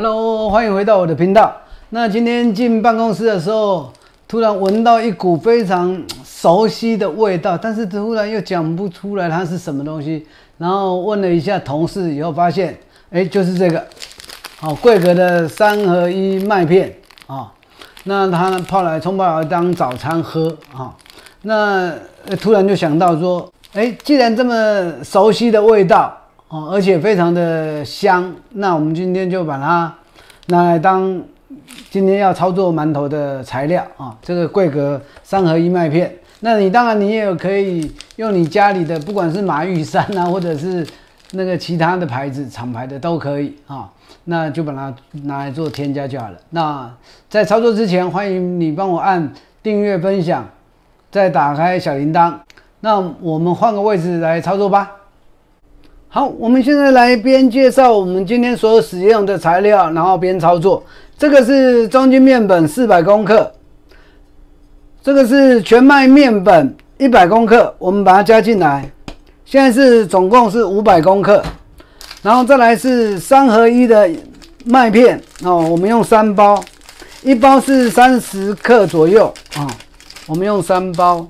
Hello， 欢迎回到我的频道。那今天进办公室的时候，突然闻到一股非常熟悉的味道，但是突然又讲不出来它是什么东西。然后问了一下同事以后，发现，就是这个，桂格的3合1麦片啊。那他冲泡来当早餐喝啊。那突然就想到说，既然这么熟悉的味道。而且非常的香，那我们今天就把它拿来当今天要操作馒头的材料啊。这个桂格3合1麦片，那你当然你也有可以用你家里的，不管是马玉山啊，或者是那个其他的牌子厂牌的都可以啊。那就把它拿来做添加就好了。那在操作之前，欢迎你帮我按订阅、分享，再打开小铃铛。那我们换个位置来操作吧。好，我们现在来边介绍我们今天所有使用的材料，然后边操作。这个是中筋面粉400公克，这个是全麦面粉100公克，我们把它加进来。现在是总共是500公克，然后再来是3合1的麦片我们用3包，一包是30克左右我们用3包。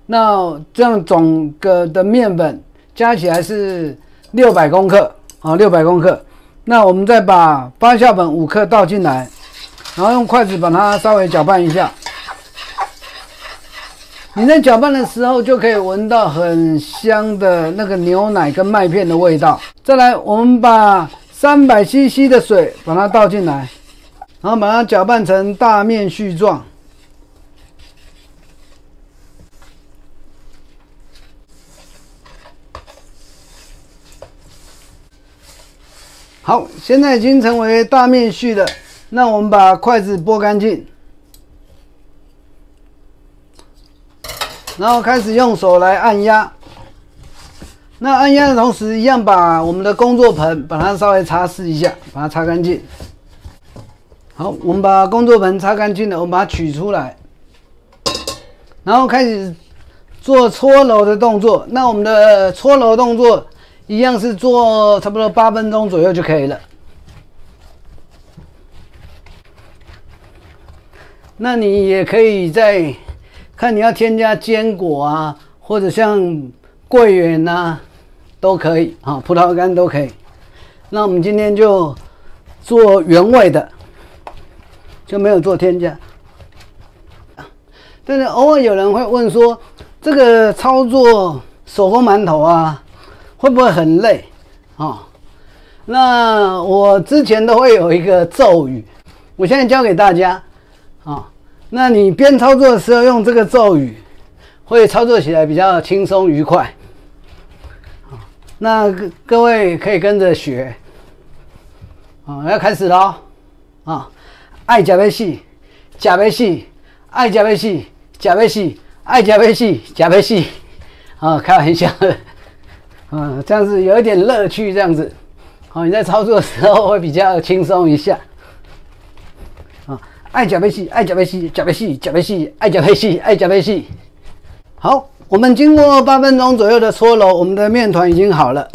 那这样总个的面粉加起来是600公克600公克。那我们再把发酵粉5克倒进来，然后用筷子把它稍微搅拌一下。你在搅拌的时候就可以闻到很香的那个牛奶跟麦片的味道。再来，我们把300cc 的水把它倒进来，然后把它搅拌成大面絮状。好，现在已经成为大面絮了。那我们把筷子拨干净，然后开始用手来按压。那按压的同时，一样把我们的工作盆把它稍微擦拭一下，把它擦干净。好，我们把工作盆擦干净了，我们把它取出来，然后开始做搓揉的动作。那我们的搓揉动作一样是做差不多8分钟左右就可以了。那你也可以再看你要添加坚果啊，或者像桂圆啊，都可以葡萄干都可以。那我们今天就做原味的，就没有做添加。但是偶尔有人会问说，这个操作手工馒头啊，会不会很累那我之前都会有一个咒语，我现在教给大家那你边操作的时候用这个咒语，会操作起来比较轻松愉快那各位可以跟着学要开始咯爱吃要死，吃要死，爱吃要死，吃要死，爱吃要死，吃要死开玩笑的这样子有一点乐趣，这样子你在操作的时候会比较轻松一下爱吃要死，爱吃要死，吃要死，吃要死，爱吃要死，爱吃要死。好，我们经过8分钟左右的搓揉，我们的面团已经好了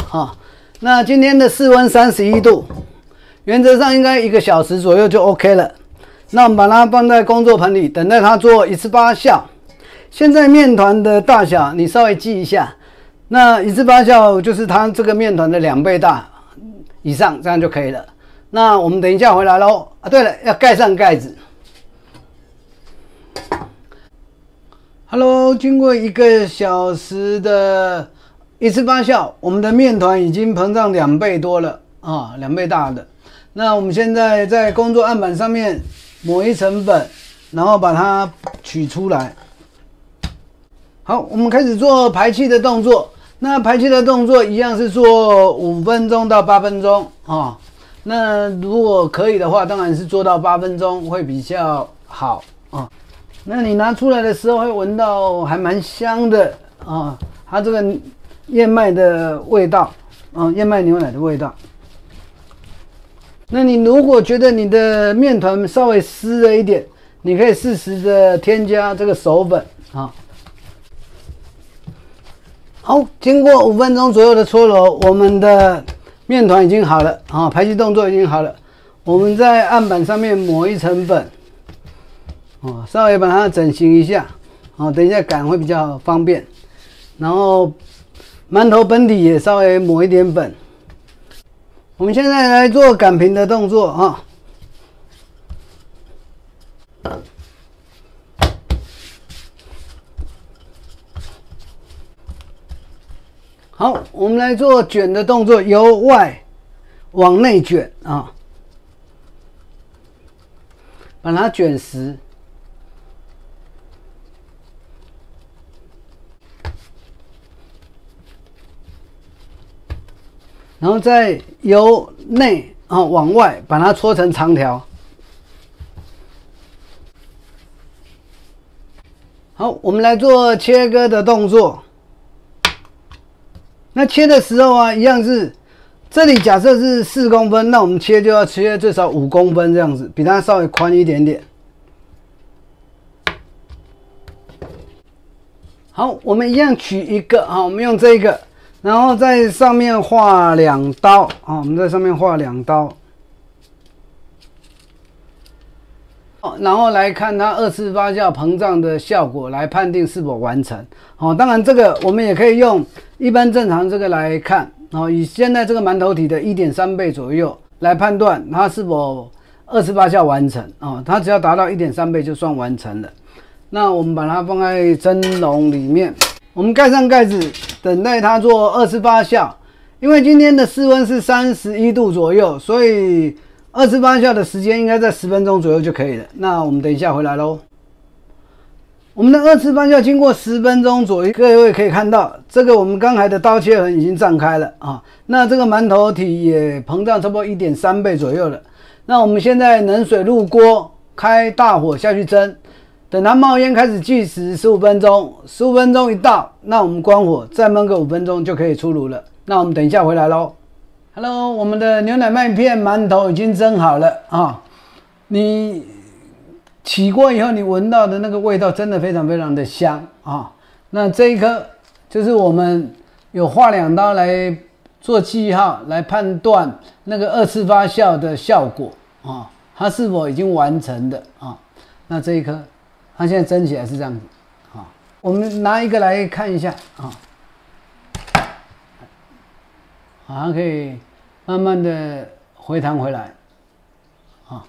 那今天的室温31度，原则上应该1个小时左右就 OK 了。那我们把它放在工作盆里，等待它做1次发酵。现在面团的大小你稍微记一下，那1次发酵就是它这个面团的2倍大以上，这样就可以了。那我们等一下回来咯对了，要盖上盖子。Hello， 经过1个小时的1次发酵，我们的面团已经膨胀2倍多了2倍大的。那我们现在在工作案板上面抹一层粉，然后把它取出来。好，我们开始做排气的动作。那排气的动作一样是做5分钟到8分钟那如果可以的话，当然是做到8分钟会比较好那你拿出来的时候会闻到还蛮香的它这个燕麦的味道燕麦牛奶的味道。那你如果觉得你的面团稍微湿了一点，你可以适时的添加这个手粉好，经过5分钟左右的搓揉，我们的面团已经好了啊，排气动作已经好了。我们在案板上面抹一层粉，哦，稍微把它整形一下，哦，等一下擀会比较方便。然后馒头本体也稍微抹一点粉。我们现在来做擀平的动作啊。好，我们来做卷的动作，由外往内卷啊，把它卷实。然后再由内往外把它搓成长条。好，我们来做切割的动作。那切的时候啊，一样是这里假设是4公分，那我们切就要切最少5公分这样子，比它稍微宽一点点。好，我们一样取一个啊，我们用这个，然后在上面画2刀啊，我们在上面画2刀。然后来看它2次发酵膨胀的效果，来判定是否完成。哦，当然这个我们也可以用一般正常这个来看，以现在这个馒头体的 1.3 倍左右来判断它是否2次发酵完成。它只要达到 1.3 倍就算完成了。那我们把它放在蒸笼里面，我们盖上盖子，等待它做2次发酵。因为今天的室温是31度左右，所以2次发酵的时间应该在10分钟左右就可以了。那我们等一下回来咯。我们的2次发酵经过10分钟左右，各位可以看到，这个我们刚才的刀切痕已经绽开了啊。那这个馒头体也膨胀差不多 1.3 倍左右了。那我们现在冷水入锅，开大火下去蒸，等它冒烟开始计时15分钟，15分钟一到，那我们关火，再焖个5分钟就可以出炉了。那我们等一下回来咯。Hello， 我们的牛奶麦片馒头已经蒸好了啊！你起锅以后，你闻到的那个味道真的非常非常的香啊！那这一颗就是我们有画2刀来做记号，来判断那个2次发酵的效果啊，它是否已经完成的啊？那这一颗，它现在蒸起来是这样子啊。我们拿一个来看一下啊，它可以慢慢的回弹回来，啊，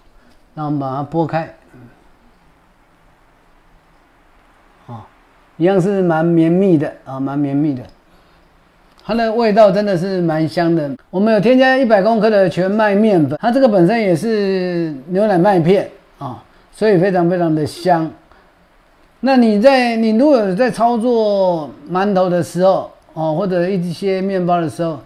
那我们把它拨开，啊，一样是蛮绵密的啊，蛮绵密的，它的味道真的是蛮香的。我们有添加100公克的全麦面粉，它这个本身也是牛奶麦片啊，所以非常非常的香。那你如果有在操作馒头的时候，或者一些面包的时候，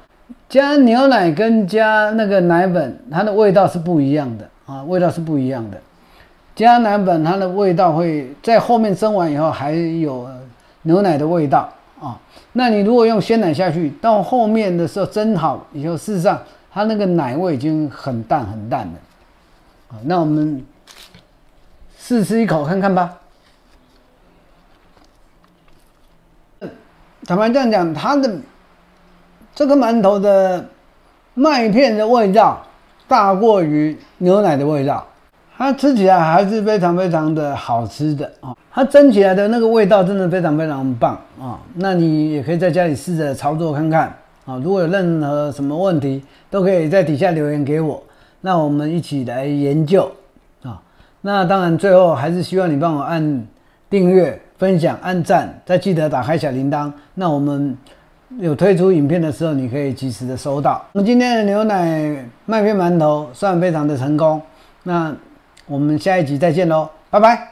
加牛奶跟加那个奶粉，它的味道是不一样的啊，味道是不一样的。加奶粉它的味道会在后面蒸完以后还有牛奶的味道啊。那你如果用鲜奶下去，到后面的时候蒸好以后，事实上它那个奶味已经很淡很淡了啊。那我们试吃一口看看吧。坦白这样讲，它的这个馒头的麦片的味道大过于牛奶的味道，它吃起来还是非常非常的好吃的啊！它蒸起来的那个味道真的非常非常棒啊！那你也可以在家里试着操作看看啊！如果有任何什么问题，都可以在底下留言给我，那我们一起来研究啊！那当然最后还是希望你帮我按订阅、分享、按赞，再记得打开小铃铛。那我们有推出影片的时候，你可以及时的收到。我们今天的牛奶麦片馒头算非常的成功，那我们下一集再见喽，拜拜。